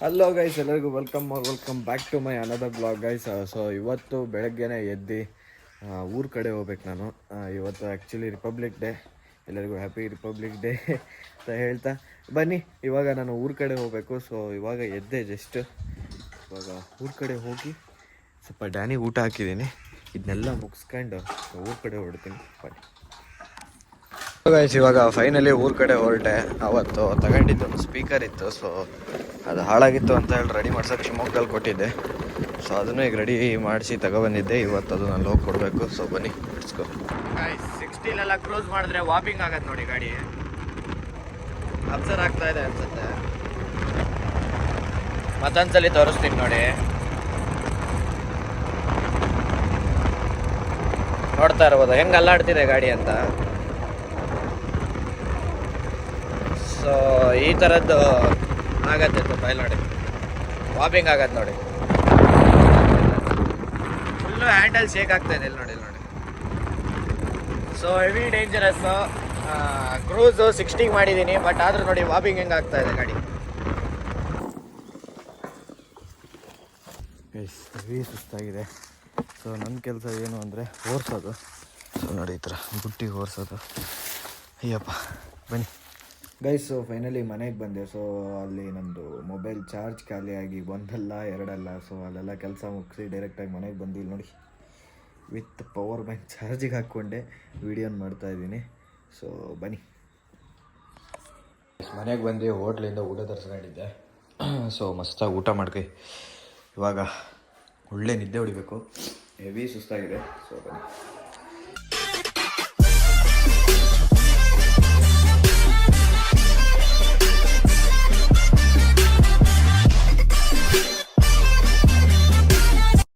Hello guys, ಎಲ್ಲರಿಗೂ welcome back to my another blog guys. So ಇವತ್ತು ಬೆಳಗ್ಗೆನೇ ಎದ್ದು ಊರ ಕಡೆ ಹೋಗ್ಬೇಕು ನಾನು. ಇವತ್ತು ಆ್ಯಕ್ಚುಲಿ ರಿಪಬ್ಲಿಕ್ ಡೇ. ಎಲ್ಲರಿಗೂ ಹ್ಯಾಪಿ ರಿಪಬ್ಲಿಕ್ ಡೇ ಅಂತ ಹೇಳ್ತಾ ಬನ್ನಿ, ಇವಾಗ ನಾನು ಊರ ಕಡೆ ಹೋಗಬೇಕು. ಸೊ ಇವಾಗ ಎದ್ದೆ ಜಸ್ಟ್. ಇವಾಗ ಊರ ಕಡೆ ಹೋಗಿ ಸ್ವಲ್ಪ ಡ್ಯಾನಿಗೆ ಊಟ ಹಾಕಿದ್ದೀನಿ. ಇದನ್ನೆಲ್ಲ ಮುಗಿಸ್ಕೊಂಡು ಊರ ಕಡೆ ಹೊರಡ್ತೀನಿ. ಬನ್ನಿ ಗೈಸ್, ಇವಾಗ ಫೈನಲಿ ಊರ ಕಡೆ ಹೊರಟೆ. ಅವತ್ತು ತಗೊಂಡಿದ್ದು ಒಂದು ಸ್ಪೀಕರ್ ಇತ್ತು, ಸೊ ಅದು ಹಾಳಾಗಿತ್ತು ಅಂತ ಹೇಳಿ ರೆಡಿ ಮಾಡ್ಸೋಕೆ ಶಿವಮೊಗ್ಗದಲ್ಲಿ ಕೊಟ್ಟಿದ್ದೆ. ಸೊ ಅದನ್ನು ಈಗ ರೆಡಿ ಮಾಡಿಸಿ ತಗೊಬಂದಿದ್ದೆ. ಇವತ್ತು ಅದು ನಾನು ಹೋಗಿ ಕೊಡಬೇಕು. ಸೊ ಬನ್ನಿ ಇಟ್ಸ್ಕೊ. 60 ಕ್ಲೋಸ್ ಮಾಡಿದ್ರೆ ವಾಪಿಂಗ್ ಆಗತ್ತೆ ನೋಡಿ ಗಾಡಿ. ಅಬ್ಸರ್ವ್ ಆಗ್ತಾ ಇದೆ ಅನ್ಸುತ್ತೆ. ಮತ್ತೊಂದ್ಸಲಿ ತೋರಿಸ್ತೀನಿ ನೋಡಿ. ನೋಡ್ತಾ ಇರ್ಬೋದು ಹೆಂಗೆ ಅಲ್ಲಾಡ್ತಿದೆ ಗಾಡಿ ಅಂತ. ಸೊ ಈ ಥರದ್ದು ಆಗತ್ತೆ ತುಂಬ ನೋಡಿ, ವಾಪಿಂಗ್ ಆಗತ್ತೆ ನೋಡಿ. ಫುಲ್ಲು ಹ್ಯಾಂಡಲ್ ಶೇಕ್ ಆಗ್ತಾ ಇದೆ ಇಲ್ಲಿ ನೋಡಿ. So heavy dangerous. ಕ್ರೂಸು 60 ಮಾಡಿದ್ದೀನಿ, ಬಟ್ ಆದರೂ ನೋಡಿ ವಾಪಿಂಗ್ ಹೆಂಗೆ ಆಗ್ತಾ ಇದೆ ಗಾಡಿ. ಹೆವಿ ಸುಸ್ತಾಗಿದೆ. ಸೊ ನನ್ನ ಕೆಲಸ ಏನು ಅಂದರೆ ಓಡಿಸೋದು. ಸೊ ನೋಡಿ ಈ ಥರ ಬುಟ್ಟಿಗೆ ಓಡಿಸೋದು. ಅಯ್ಯಪ್ಪ ಬನ್ನಿ ಗೈಸ್. ಸೊ ಫೈನಲಿ ಮನೆಗೆ ಬಂದೆ. ಸೊ ಅಲ್ಲಿ ನಮ್ಮದು ಮೊಬೈಲ್ ಚಾರ್ಜ್ ಖಾಲಿಯಾಗಿ ಒಂದಲ್ಲ ಎರಡಲ್ಲ. ಸೊ ಅಲ್ಲೆಲ್ಲ ಕೆಲಸ ಮುಗಿಸಿ ಡೈರೆಕ್ಟಾಗಿ ಮನೆಗೆ ಬಂದಿಲ್ಲ ನೋಡಿ. ವಿತ್ ಪವರ್ ಬ್ಯಾಂಕ್ ಚಾರ್ಜಿಗೆ ಹಾಕ್ಕೊಂಡೆ ವೀಡಿಯೋನ ಮಾಡ್ತಾಯಿದ್ದೀನಿ. ಸೊ ಬನ್ನಿ. ಮನೆಗೆ ಬಂದು ಹೋಟ್ಲಿಂದ ಊಟ ತರಿಸ್ಕೊಂಡಿದ್ದೆ. ಸೊ ಮಸ್ತಾಗಿ ಊಟ ಮಾಡ್ಕೊ. ಇವಾಗ ಒಳ್ಳೆ ನಿದ್ದೆ ಹೊಡಿಬೇಕು. ಹೆವಿ ಸುಸ್ತಾಗಿದೆ. ಸೊ ಬನ್ನಿ.